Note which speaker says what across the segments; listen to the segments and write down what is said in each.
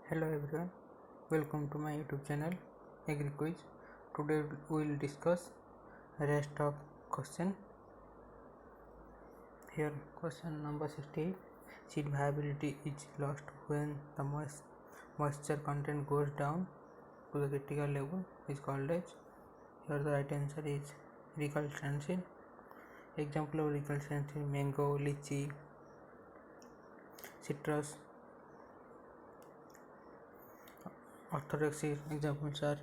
Speaker 1: Hello everyone, welcome to my YouTube channel Agri Quiz. Today we will discuss rest of question. Here question number 68. Seed viability is lost when the moisture content goes down to the critical level is called as. Here the right answer is recalcitrant seed. Example of recalcitrant seed: mango, lychee, citrus. Orthodox seed examples are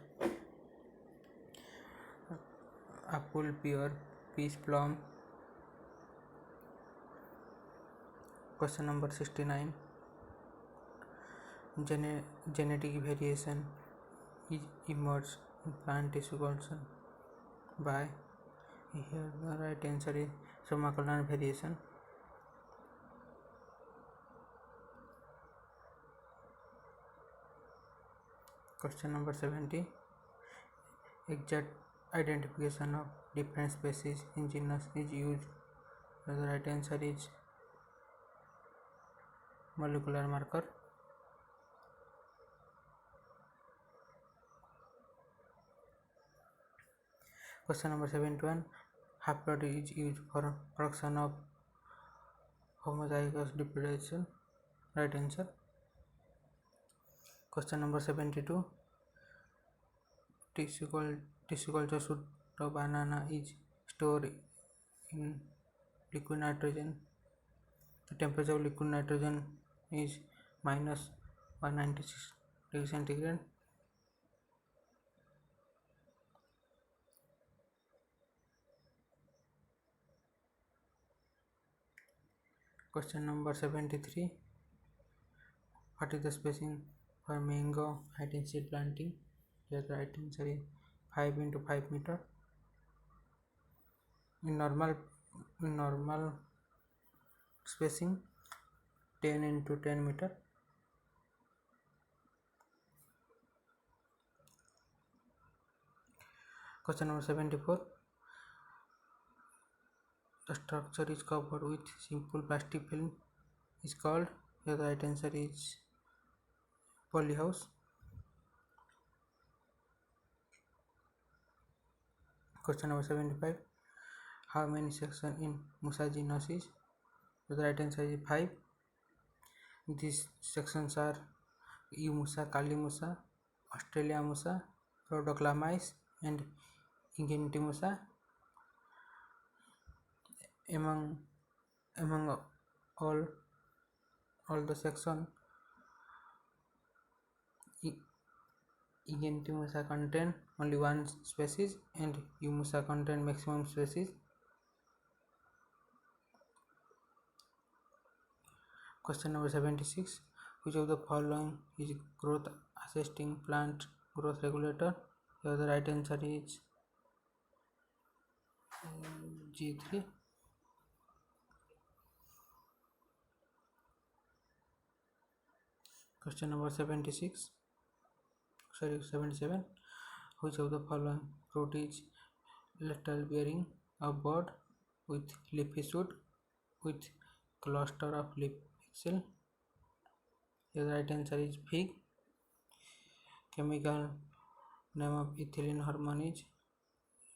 Speaker 1: apple, pear, peach, plum. Question number 69. Genetic variation is emerged in plant tissue culture by. Here the right answer is somacolon variation. Question number 70. Exact identification of different species in genus is used. The right answer is molecular marker. Question number 71. Haploid is used for production of homozygous diploidization. Right answer. Question number 72. Tissue culture shoot of banana is stored in liquid nitrogen. The temperature of liquid nitrogen is minus 196 degrees centigrade. Question number 73. What is the spacing for mango hiding seed planting? Here the right answer is 5 into 5 meter. In normal spacing 10 into 10 meter. Question number 74. The structure is covered with simple plastic film is called. Here the right answer is polyhouse. Question number 75. How many sections in Musa genus is? The right answer is 5. These sections are U Musa, Kali Musa, Australia Musa, Rhodoclamys and Ingenuity Musa. Among all the section, Ingenuity Musa contain only one species and U Musa contain maximum species. Question number 76. Which of the following is growth assisting plant growth regulator? Here the right answer is G3. Question number 77. Which of the following fruit is lateral bearing a bud with leafy shoot with cluster of leaf axil? The right answer is fig. Chemical name of ethylene hormone is.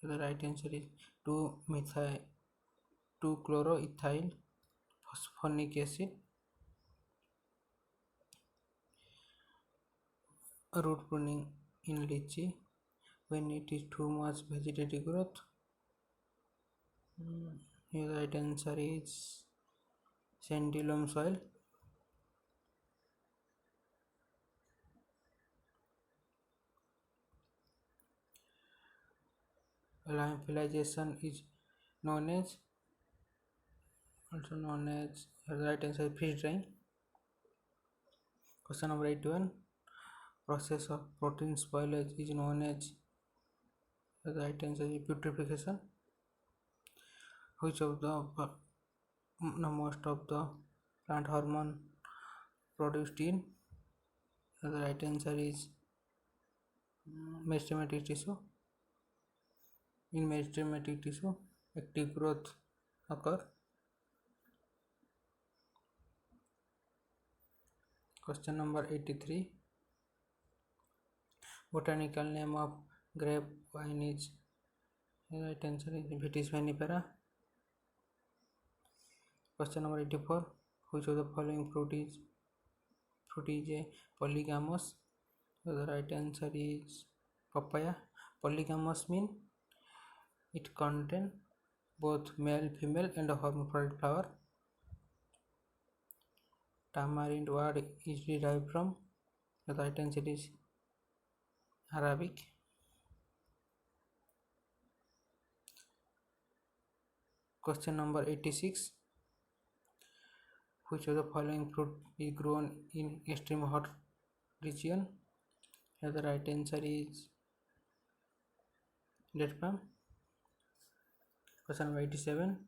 Speaker 1: The right answer is 2-chloroethyl phosphonic acid. Root pruning in lychee when it is too much vegetative growth. Here the right answer is sandy loam soil. Lyophilization is also known as the right answer is freeze drying. Question number 81. Process of protein spoilage is known as. The right answer is putrefaction. Which of the most of the plant hormone produced in? The right answer is meristematic tissue. In meristematic tissue, active growth occur. Question number 83. Botanical name of grapevine is right answer is Vitis vinifera. Question number 84. Which of the following fruit is a polygamous? So the right answer is papaya. Polygamous mean it contain both male, female, and a hermaphrodite flower. Tamarind word is derived from. The right answer is Arabic. Question number 86. Which of the following fruit is grown in extreme hot region? Here the right answer is date palm. Question number 87.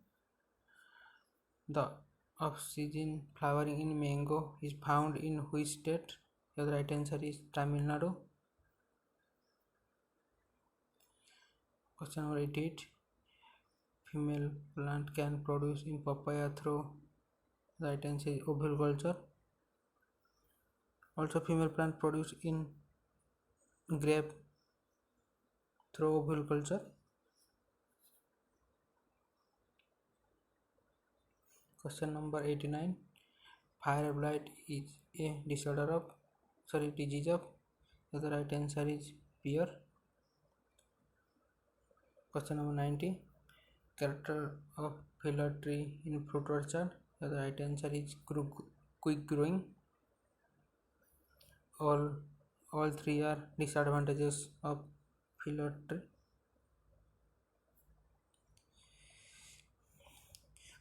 Speaker 1: The off-season flowering in mango is found in which state? Here the right answer is Tamil Nadu. Question number 88. Female plant can produce in papaya through the right answer is oviculture. Also female plant produce in grape through oviculture. Question number 89. Fire blight is a disease of. The right answer is pear. Question number 90. Character of filler tree in fruit orchard. The right answer is quick growing. All three are disadvantages of filler tree.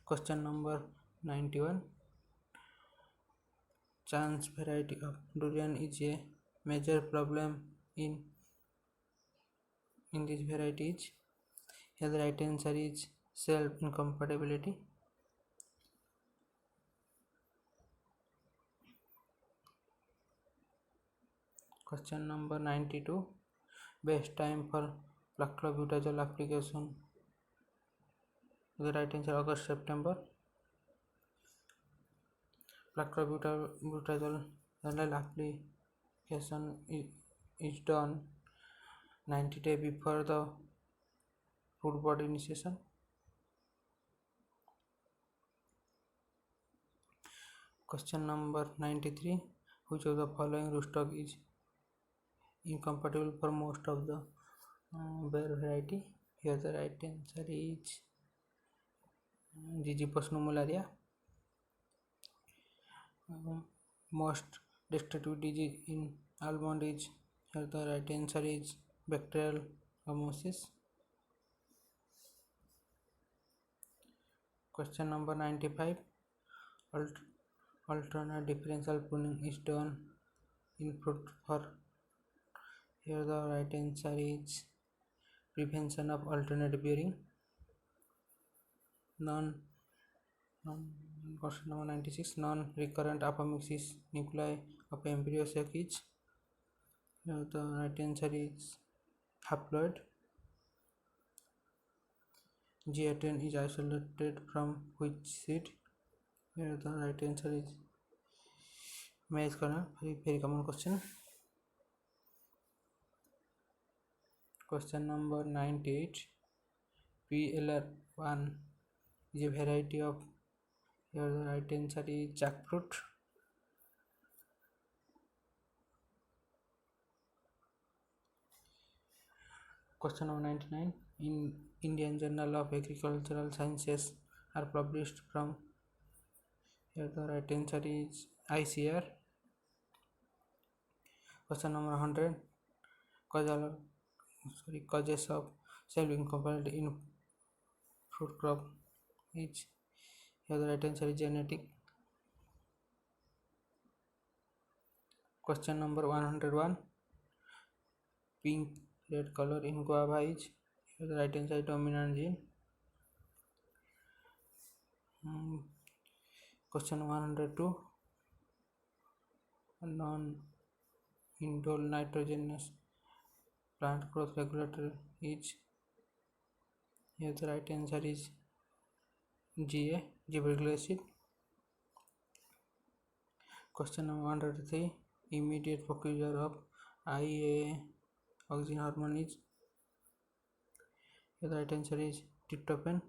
Speaker 1: Question number 91. Chance variety of durian is a major problem in these varieties. Here the right answer is self incompatibility. Question number 92. Best time for lactobutazole application. The right answer August September. Lactobutazole application is done 90 days before the fruit bud initiation. Question number 93. Which of the following rootstock is incompatible for most of the bear variety? Here the right answer is Gigi malaria. Most destructive disease in almond is. Here the right answer is bacterial emesis. Question number 95. Alternate differential pruning is done in fruit for. Here the right answer is prevention of alternate bearing. Question number 96. Non-recurrent apomixis nuclei of embryo sac is. Here the right answer is haploid. G18 is isolated from which seed? Here the right answer is maize kernel. Very common question. Question number 98. PLR1 is a variety of. Here the right answer is jackfruit. Question number 99. In Indian Journal of Agricultural Sciences are published from. Here the right answer is ICR. Question number 100. Causes of self-incompatibility in fruit crop is. Here the right answer is genetic. Question number 101. Pink red color in guava is. Here the right answer is dominant gene. Question 102. Non-indole nitrogenous plant growth regulator is. Here the right answer is GA, gibberellic acid. Question number 103. Immediate procedure of IAA oxygen hormone is? The right answer is tryptophan.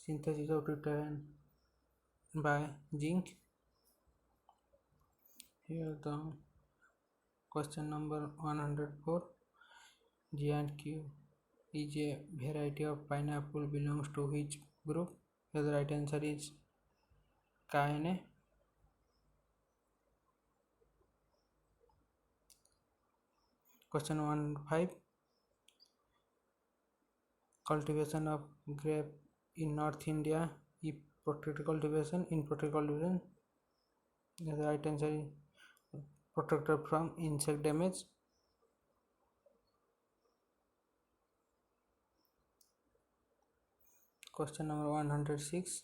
Speaker 1: Synthesis of tryptophan by zinc. Here the question number 104. G and Q is a variety of pineapple belongs to which group? The right answer is Caene. Question 105. Cultivation of grape in North India is protected cultivation. In protected cultivation, the right answer is protected from insect damage. Question number 106.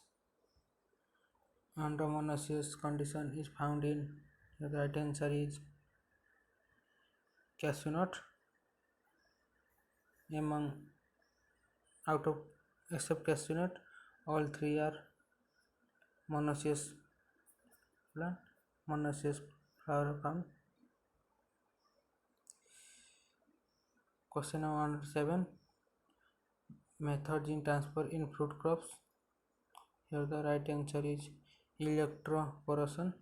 Speaker 1: Andromonaceous condition is found in? The right answer is cashew nut. Among out of except cashew nut, all three are monoecious plant, monoecious flower found. Question number 107. Method gene transfer in fruit crops. Here the right answer is electroporation.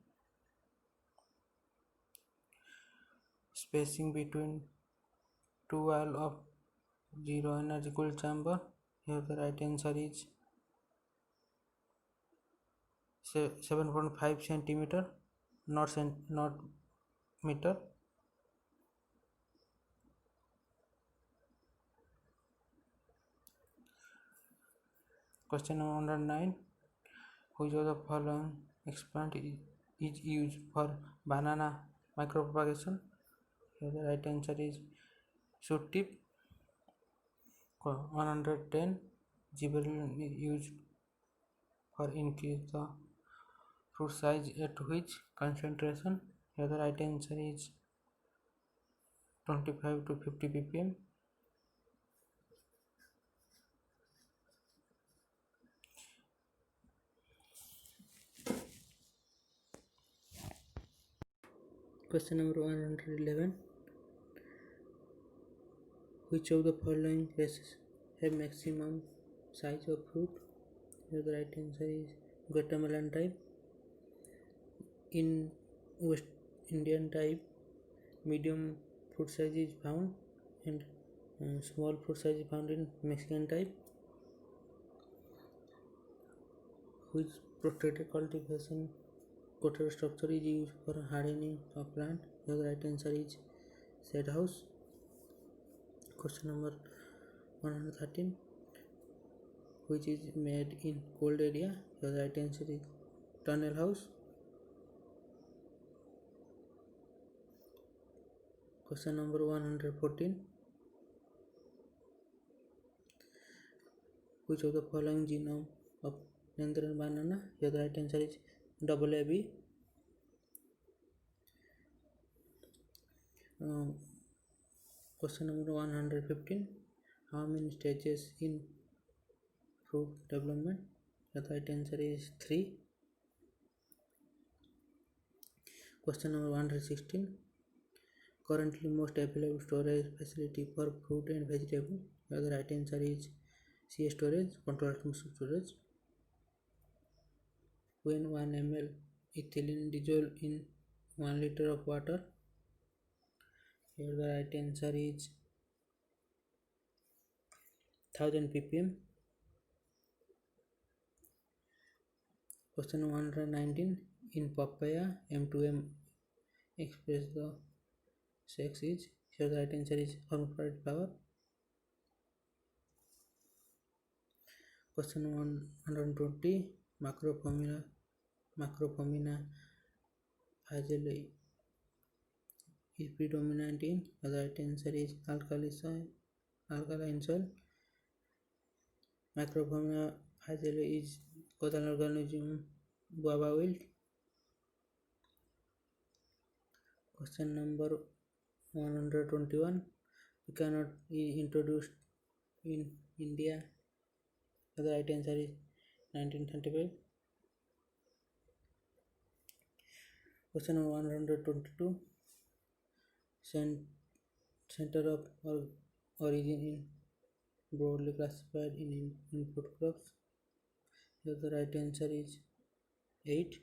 Speaker 1: Spacing between two wall of zero energy cooled chamber. Here the right answer is 7.5 centimeter, not meter. Question number 109. Which of the following explant is used for banana micropropagation? Here the right answer is shoot tip. 110. Gibberellin is used for increase the fruit size at which concentration? Here the right answer is 25 to 50 ppm. Question number 111. Which of the following races have maximum size of fruit? Here the right answer is Guatemalan type. In West Indian type, medium fruit size is found and small fruit size is found in Mexican type. Which protected cultivation coated structure is used for hardening of plant? Here the right answer is shade house. Question number 113. Which is made in cold area? Here the right answer is tunnel house. Question number 114. Which of the following genome of Nandran banana? Here the right answer is AB. Question number 115. How many stages in fruit development? The right answer is 3. Question number 116. Currently most available storage facility for fruit and vegetable. The right answer is C storage, controlled atmosphere storage. When 1 ml ethylene dissolved in 1 liter of water? Here the right answer is 1000 ppm. Question 119. In papaya, M2M express the sex is? Here the right answer is hermaphrodite flower. Question 120. Macropomina phageoli is predominant in? The right answer is alkaline soil. Macropomina phageoli is coastal organism guava wilt. Question number 121. Coconut is introduced in India. The right answer is 1935. Question number 122. center of origin in broadly classified in input crops. Here the right answer is 8.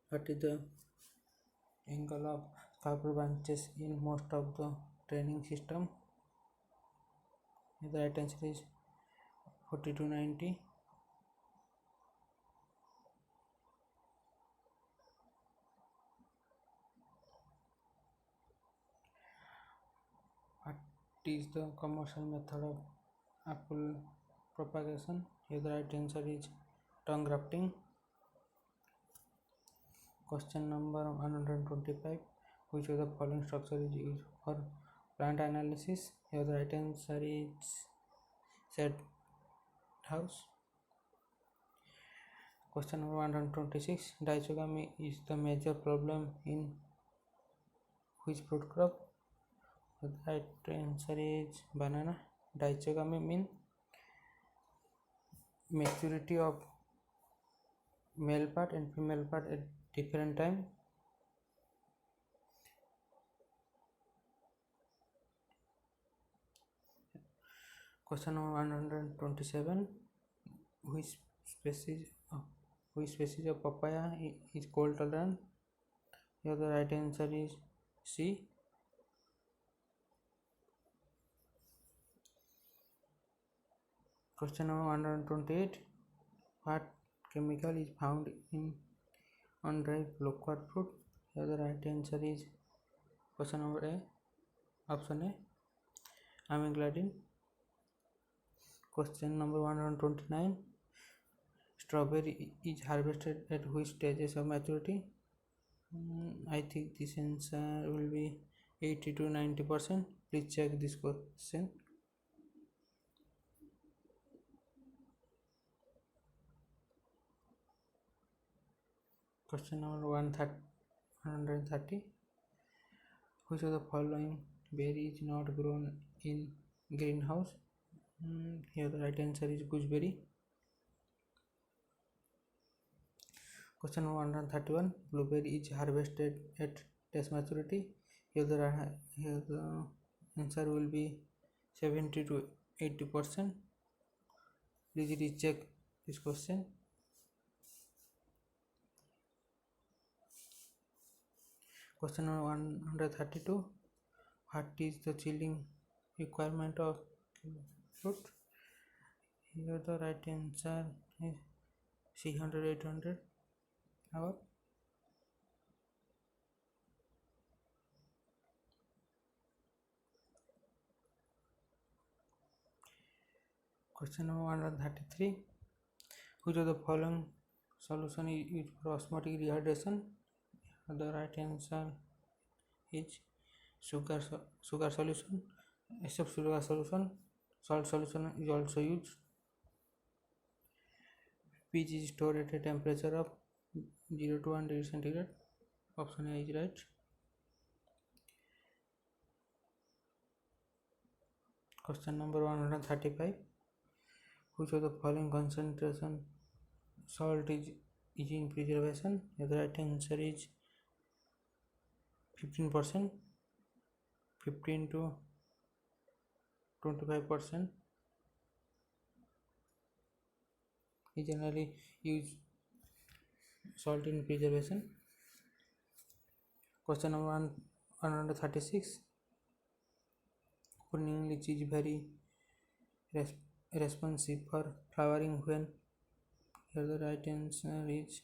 Speaker 1: What is the angle of fiber branches in most of the training system? Here the right answer is 40 to 90. What is the commercial method of apple propagation? Here the right answer is tongue grafting. Question number 125. Which of the following structure is used for plant analysis? Here the right answer is set house. Question number 126. Dichogamy is the major problem in which fruit crop? The right answer is banana. Dichogamy means maturity of male part and female part at different time. Question number 127. Which species of papaya is cold tolerant? Here the right answer is C. Question number 128. What chemical is found in unripe loquat fruit? Here the right answer is question number A. Option A. Amygdalin. Question number 129. Strawberry is harvested at which stages of maturity? I think this answer will be 80 to 90%. Please check this question. Question number 130. Which of the following berry is not grown in greenhouse? Here the right answer is gooseberry. Question number 131. Blueberry is harvested at test maturity. Here the answer will be 70 to 80%. Please recheck this question. Question number 132. What is the chilling requirement of fruit? Here the right answer is 300-800 hour. Question number 133. Which of the following solution is used for osmotic rehydration? The right answer is sugar solution. Except sugar solution, salt solution is also used. Peach is stored at a temperature of 0 to 1 degree centigrade. Option A is right. Question number 135. Which of the following concentration salt is in preservation? The right answer is 15%, 15 to 25% is generally use salt in preservation. Question number 136. Pruning lychee is very responsive for flowering when? Here the right answer is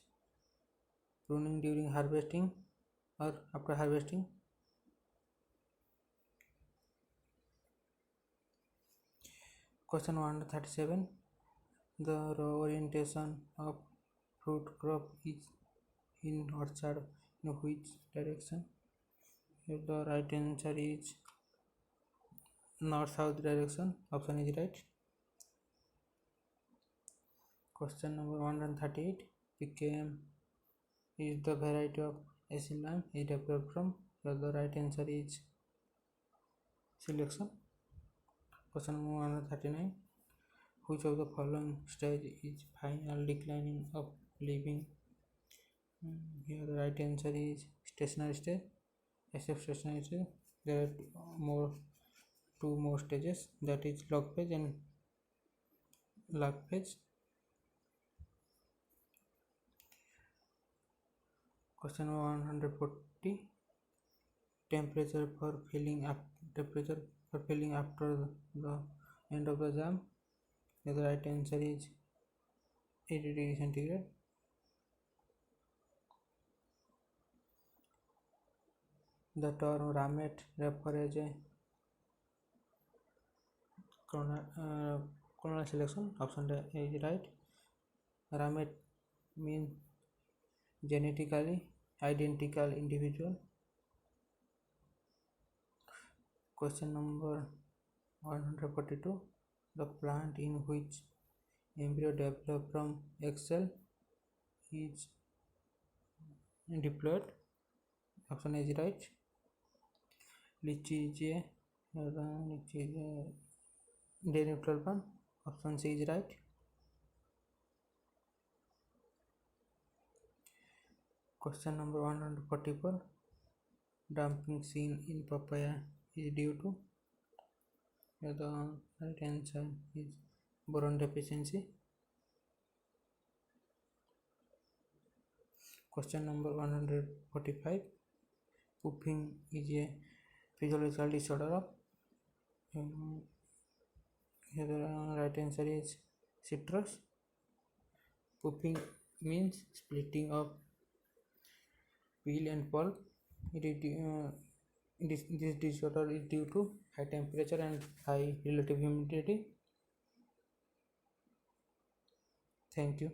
Speaker 1: pruning during harvesting or after harvesting. Question 137. The row orientation of fruit crop is in orchard in which direction? Here the right answer is north-south direction. Option is right. Question number 138. PKM is the variety of acid lime is developed from? Here the right answer is selection. Question number 139. Which of the following stage is final declining of living? Here the right answer is stationary stage. Except stationary, there are two more stages, that is log phase and lag phase. Question 140. Temperature for filling after the end of the jam. The right answer is 80 degrees centigrade. The term Ramet refers a clonal selection. Option A is right. Ramet means genetically identical individual. Question number 142. The plant in which embryo developed from egg cell is diploid. Option A is right. Lychee is a neutral plant. Option C is right. Question number 144. Damping seen in papaya is due to. The right answer is boron deficiency. Question number 145. Puffing is a physiological disorder of. Here the right answer is citrus. Puffing means splitting of peel and pulp. This disorder is due to high temperature and high relative humidity. Thank you.